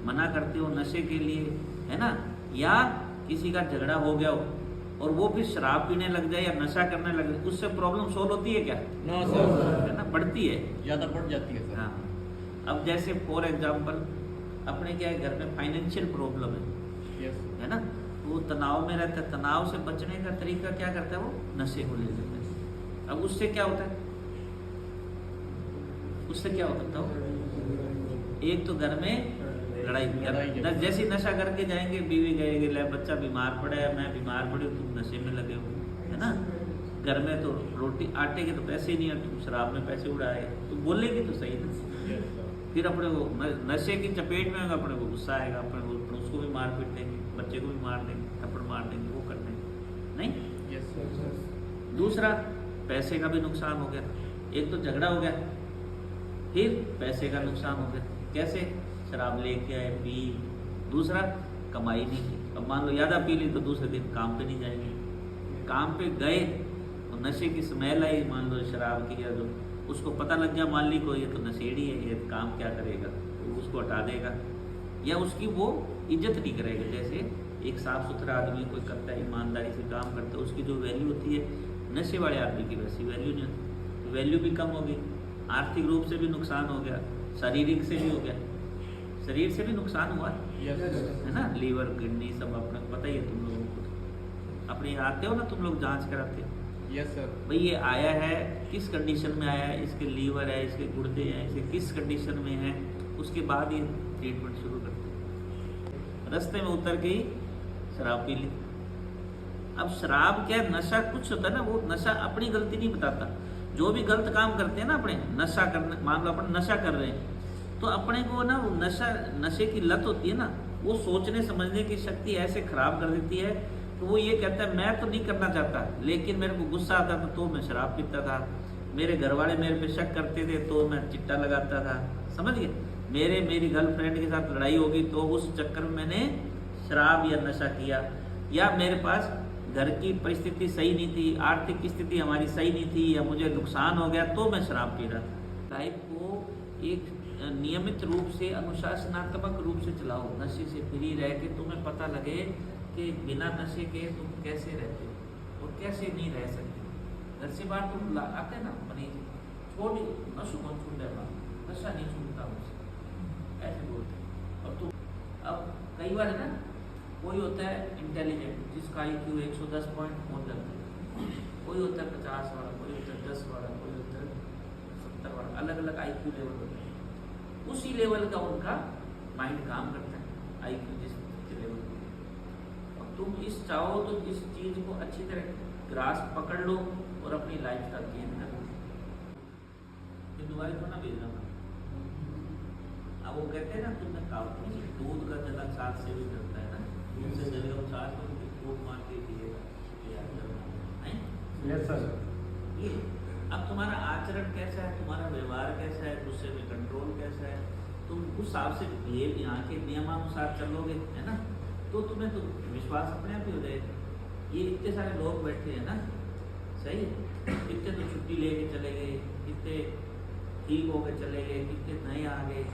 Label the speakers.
Speaker 1: मना करते हो नशे के लिए, है ना, या किसी का झगड़ा हो गया हो और वो फिर शराब पीने लग जाए या नशा करने लग जाए, उससे प्रॉब्लम सोल्व होती है क्या?
Speaker 2: नो सर,
Speaker 1: है ना, बढ़ती है,
Speaker 2: ज़्यादा बढ़ जाती है सर।
Speaker 1: हाँ। अब जैसे फॉर एग्जाम्पल अपने क्या है, घर में फाइनेंशियल प्रॉब्लम
Speaker 2: यस।
Speaker 1: है ना, वो तनाव में रहता है, तनाव से बचने का तरीका क्या करता है, वो नशे को ले लेता है। अब उससे क्या होता है, उससे क्या होता है, एक तो घर में लड़ाई, जैसे नशा करके जाएंगे, बीवी गएगी, ले बच्चा बीमार पड़ा है, मैं बीमार पड़ी, तुम नशे में लगे हो, है ना, घर में तो रोटी आटे के तो पैसे नहीं है, तुम शराब में पैसे उड़ाए, तो बोलेगी तो सही ना, फिर अपने को नशे की चपेट में अपने को गुस्सा आएगा, अपने को उसको भी मार पीट देंगे, बच्चे को भी मार देंगे, थप्पड़ मार देंगे, वो कर देंगे, नहीं। दूसरा पैसे का भी नुकसान हो गया, एक तो झगड़ा हो गया, फिर पैसे का नुकसान हो गया, कैसे, शराब लेके आए पी, दूसरा कमाई नहीं की, अब मान लो ज़्यादा पी ली तो दूसरे दिन काम पे नहीं जाएंगे, काम पे गए तो नशे की स्मेल आई, मान लो शराब की, या जो उसको पता लग गया मालिक को ये तो नशेड़ी है, ये काम क्या करेगा, तो उसको हटा देगा, या उसकी वो इज्जत नहीं करेगा। जैसे एक साफ सुथरा आदमी कोई करता है, ईमानदारी से काम करता है, उसकी जो वैल्यू होती है, नशे वाले आदमी की वैसी वैल्यू नहीं होती, तो वैल्यू भी कम होगी, आर्थिक रूप से भी नुकसान हो गया, शारीरिक से भी हो गया, शरीर से भी नुकसान हुआ है ना, लीवर किडनी सब अपने पता ही है तुम लोगों को, अपने आते हो ना तुम लोग जांच कराते हो,
Speaker 2: यस सर,
Speaker 1: भाई ये आया है किस कंडीशन में आया है, इसके लीवर है, इसके गुर्दे हैं, इसे किस कंडीशन में है, उसके बाद ये ट्रीटमेंट शुरू करते हैं। रास्ते में उतर के ही शराब पी ली। अब शराब क्या नशा कुछ होता है ना, वो नशा अपनी गलती नहीं बताता, जो भी गलत काम करते हैं ना अपने, नशा करने, मान लो अपन नशा कर रहे हैं तो अपने को ना वो नशे की लत होती है ना, वो सोचने समझने की शक्ति ऐसे खराब कर देती है तो वो ये कहता है मैं तो नहीं करना चाहता, लेकिन मेरे को गुस्सा आता था तो मैं शराब पीता था, मेरे घर वाले मेरे पे शक करते थे तो मैं चिट्टा लगाता था, समझ गए, मेरी गर्लफ्रेंड के साथ लड़ाई होगी तो उस चक्कर में मैंने शराब या नशा किया, या मेरे पास घर की परिस्थिति सही नहीं थी, आर्थिक स्थिति हमारी सही नहीं थी, या मुझे नुकसान हो गया तो मैं शराब पी रहा था। लाइफ को एक नियमित रूप से, अनुशासनात्मक रूप से चलाओ, नशे से फ्री रह के तुम्हें पता लगे कि बिना नशे के तुम कैसे रहते हो और कैसे नहीं रह सकते। घर से बाहर तुम आते ना, अपनी छोटी नशो मत छूट जाए, नशा नहीं छूटता मुझसे, ऐसे बोलते। और तुम अब कई बार है ना, कोई होता है इंटेलिजेंट जिसका IQ 110 पॉइंट पहुँच जाता है, कोई होता है 50 वाला, कोई होता है 10 वाला, कोई होता है 70 वाला, अलग अलग IQ लेवल होता है, उसी लेवल का उनका माइंड काम करता है, IQ जिस लेवल का। और तुम इस चाहो तो इस चीज को अच्छी तरह ग्रास्प पकड़ लो और अपनी लाइफ का गेन कर लो, फिर दोबारा को ना भेजना। अब वो कहते हैं ना, तुमने कहा नहीं, दूध का जला छाछ से भी डरता है ना, दूध से जलेगा छाछ को फूट मार के पिएगा,
Speaker 2: यस सर।
Speaker 1: ये अब तुम्हारा आचरण कैसा है, तुम्हारा व्यवहार कैसा है, गुस्से में कंट्रोल कैसा है, तुम उस हिसाब से बिहेव, यहाँ के नियमानुसार चलोगे, है ना, तो तुम्हें तो विश्वास अपने आप ही हो जाएगा। ये इतने सारे लोग बैठे हैं ना, सही है, कितने तो छुट्टी लेके चले गए, कितने ठीक होकर चले गए, कितने नए आ गए,